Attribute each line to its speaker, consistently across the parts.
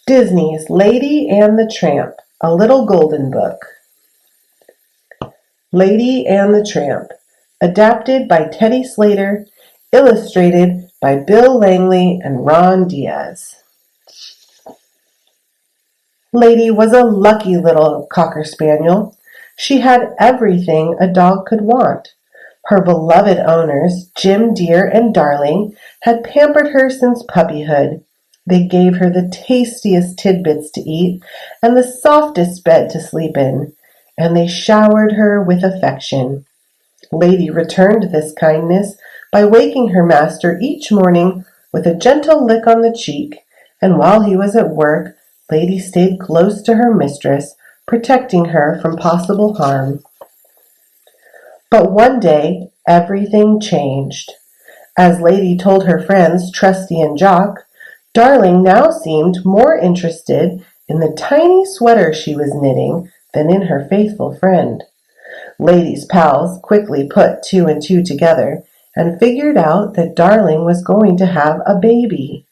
Speaker 1: Disney's Lady and the Tramp, a Little Golden Book. Lady and the Tramp, adapted by Teddy Slater, illustrated by Bill Langley and Ron Diaz. Lady was a lucky little cocker spaniel. She had everything a dog could want. Her beloved owners, Jim Dear and Darling, had pampered her since puppyhood. They gave her the tastiest tidbits to eat and the softest bed to sleep in, and they showered her with affection. Lady returned this kindness by waking her master each morning with a gentle lick on the cheek, and while he was at work, Lady stayed close to her mistress, protecting her from possible harm. But one day, everything changed. As Lady told her friends Trusty and Jock, Darling now seemed more interested in the tiny sweater she was knitting than in her faithful friend. Lady's pals quickly put two and two together and figured out that Darling was going to have a baby.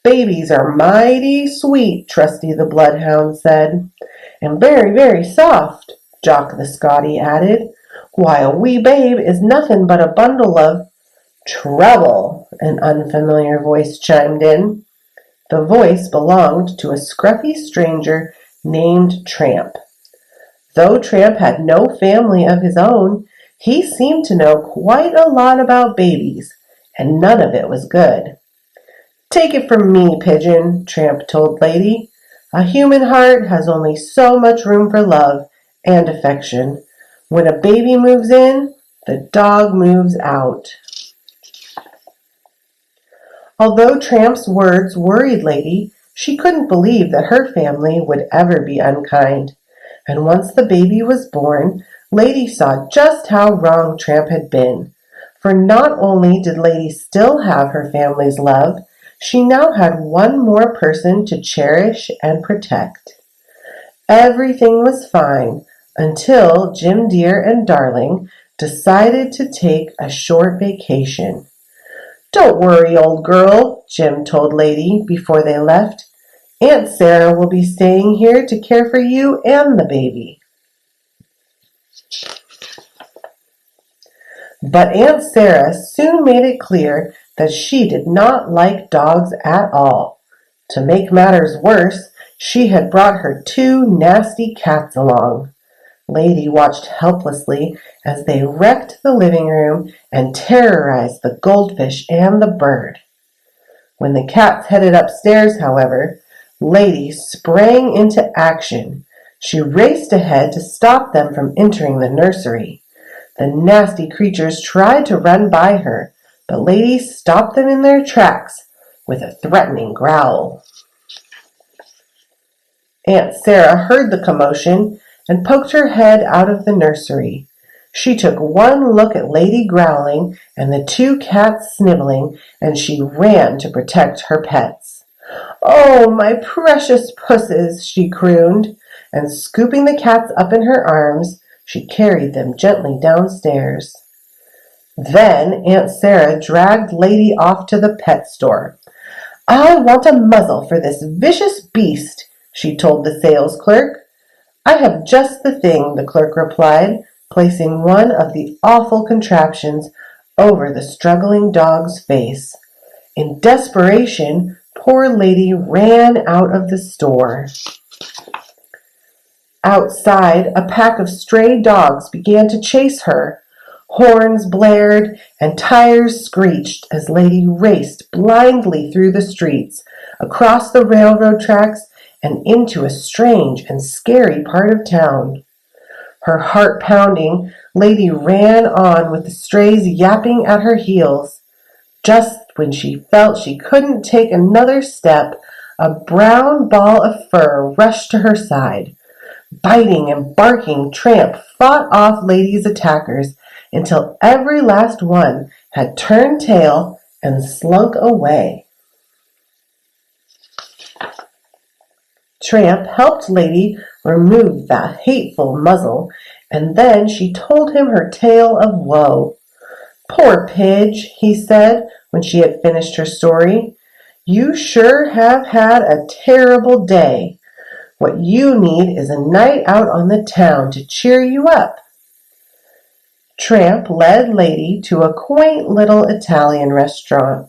Speaker 1: "Babies are mighty sweet," Trusty the Bloodhound said. "And very, very soft," Jock the Scotty added. "Why, a wee babe is nothing but a bundle of—" "Trouble," an unfamiliar voice chimed in. The voice belonged to a scruffy stranger named Tramp. Though Tramp had no family of his own, he seemed to know quite a lot about babies, and none of it was good. "Take it from me, Pigeon," Tramp told Lady. "A human heart has only so much room for love and affection. When a baby moves in, the dog moves out." Although Tramp's words worried Lady, she couldn't believe that her family would ever be unkind. And once the baby was born, Lady saw just how wrong Tramp had been. For not only did Lady still have her family's love, she now had one more person to cherish and protect. Everything was fine until Jim Dear and Darling decided to take a short vacation. "Don't worry, old girl," Jim told Lady before they left. "Aunt Sarah will be staying here to care for you and the baby." But Aunt Sarah soon made it clear that she did not like dogs at all. To make matters worse, she had brought her two nasty cats along. Lady watched helplessly as they wrecked the living room and terrorized the goldfish and the bird. When the cats headed upstairs, however, Lady sprang into action. She raced ahead to stop them from entering the nursery. The nasty creatures tried to run by her, but Lady stopped them in their tracks with a threatening growl. Aunt Sarah heard the commotion and poked her head out of the nursery. She took one look at Lady growling and the two cats sniveling, and she ran to protect her pets. "Oh, my precious pusses," she crooned, and scooping the cats up in her arms, she carried them gently downstairs. Then Aunt Sarah dragged Lady off to the pet store. "I want a muzzle for this vicious beast," she told the sales clerk. "I have just the thing," the clerk replied, placing one of the awful contraptions over the struggling dog's face. In desperation, poor Lady ran out of the store. Outside, a pack of stray dogs began to chase her. Horns blared and tires screeched as Lady raced blindly through the streets, across the railroad tracks, and into a strange and scary part of town. Her heart pounding, Lady ran on with the strays yapping at her heels. Just when she felt she couldn't take another step, a brown ball of fur rushed to her side. Biting and barking, Tramp fought off Lady's attackers until every last one had turned tail and slunk away. Tramp helped Lady remove the hateful muzzle, and then she told him her tale of woe. "Poor Pidge," he said when she had finished her story. "You sure have had a terrible day. What you need is a night out on the town to cheer you up." Tramp led Lady to a quaint little Italian restaurant.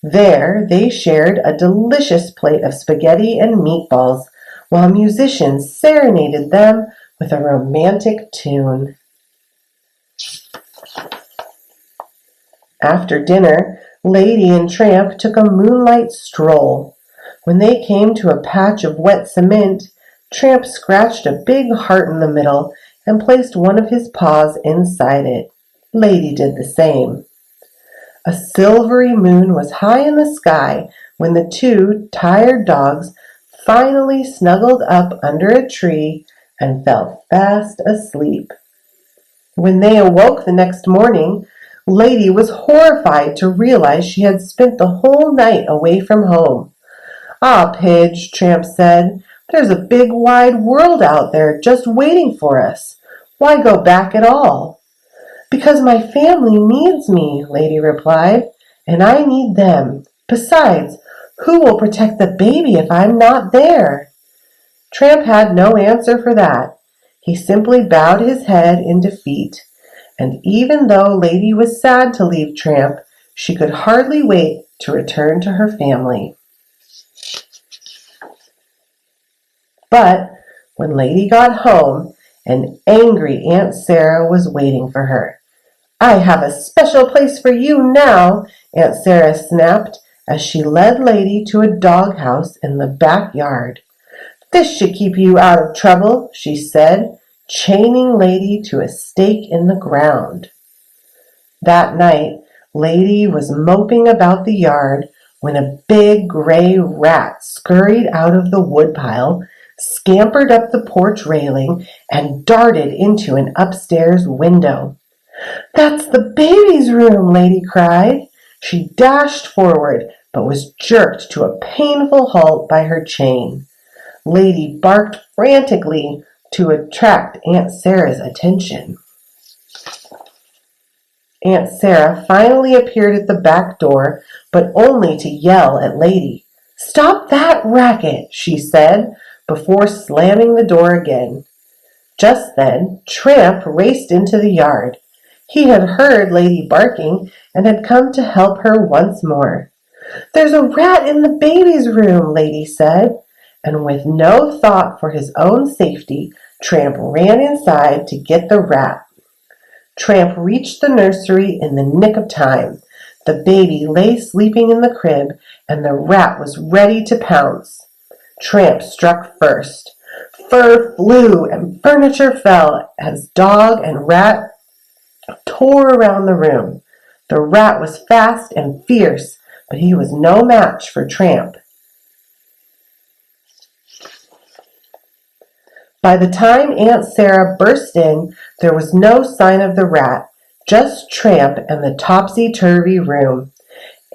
Speaker 1: There they shared a delicious plate of spaghetti and meatballs, while musicians serenaded them with a romantic tune. After dinner, Lady and Tramp took a moonlight stroll. When they came to a patch of wet cement, Tramp scratched a big heart in the middle and placed one of his paws inside it. Lady did the same. A silvery moon was high in the sky when the two tired dogs finally snuggled up under a tree and fell fast asleep. When they awoke the next morning, Lady was horrified to realize she had spent the whole night away from home. "Ah, Pidge," Tramp said, "there's a big wide world out there just waiting for us. Why go back at all?" "Because my family needs me," Lady replied, "and I need them. Besides, who will protect the baby if I'm not there?" Tramp had no answer for that. He simply bowed his head in defeat. And even though Lady was sad to leave Tramp, she could hardly wait to return to her family. But when Lady got home, an angry Aunt Sarah was waiting for her. "I have a special place for you now," Aunt Sarah snapped as she led Lady to a doghouse in the backyard. "This should keep you out of trouble," she said, chaining Lady to a stake in the ground. That night, Lady was moping about the yard when a big gray rat scurried out of the woodpile, scampered up the porch railing, and darted into an upstairs window. "That's the baby's room!" Lady cried. She dashed forward, but was jerked to a painful halt by her chain. Lady barked frantically to attract Aunt Sarah's attention. Aunt Sarah finally appeared at the back door, but only to yell at Lady. "Stop that racket," she said, before slamming the door again. Just then, Tramp raced into the yard. He had heard Lady barking and had come to help her once more. "There's a rat in the baby's room," Lady said, and with no thought for his own safety, Tramp ran inside to get the rat. Tramp reached the nursery in the nick of time. The baby lay sleeping in the crib, and the rat was ready to pounce. Tramp struck first. Fur flew and furniture fell as dog and rat tore around the room. The rat was fast and fierce, but he was no match for Tramp. By the time Aunt Sarah burst in, there was no sign of the rat, just Tramp and the topsy-turvy room.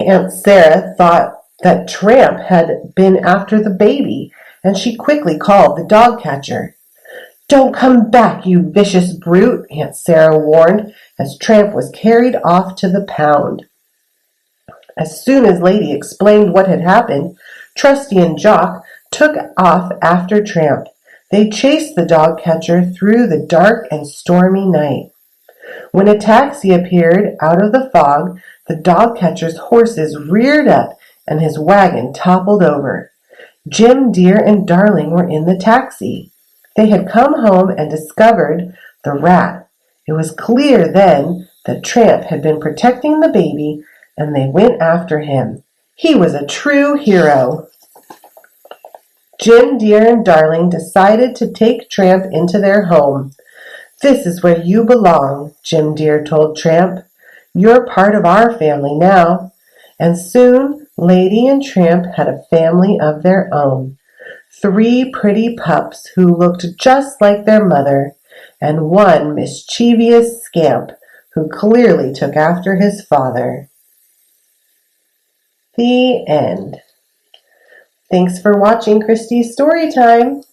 Speaker 1: Aunt Sarah thought that Tramp had been after the baby, and she quickly called the dog catcher. "Don't come back, you vicious brute," Aunt Sarah warned, as Tramp was carried off to the pound. As soon as Lady explained what had happened, Trusty and Jock took off after Tramp. They chased the dog catcher through the dark and stormy night. When a taxi appeared out of the fog, the dog catcher's horses reared up and his wagon toppled over. Jim, Dear, and Darling were in the taxi. They had come home and discovered the rat. It was clear then that Tramp had been protecting the baby, and they went after him. He was a true hero. Jim, Dear, and Darling decided to take Tramp into their home. "This is where you belong," Jim Dear told Tramp. "You're part of our family now." And soon Lady and Tramp had a family of their own. 3 pretty pups who looked just like their mother, and one mischievous scamp who clearly took after his father. The end. Thanks for watching Christie's Storytime.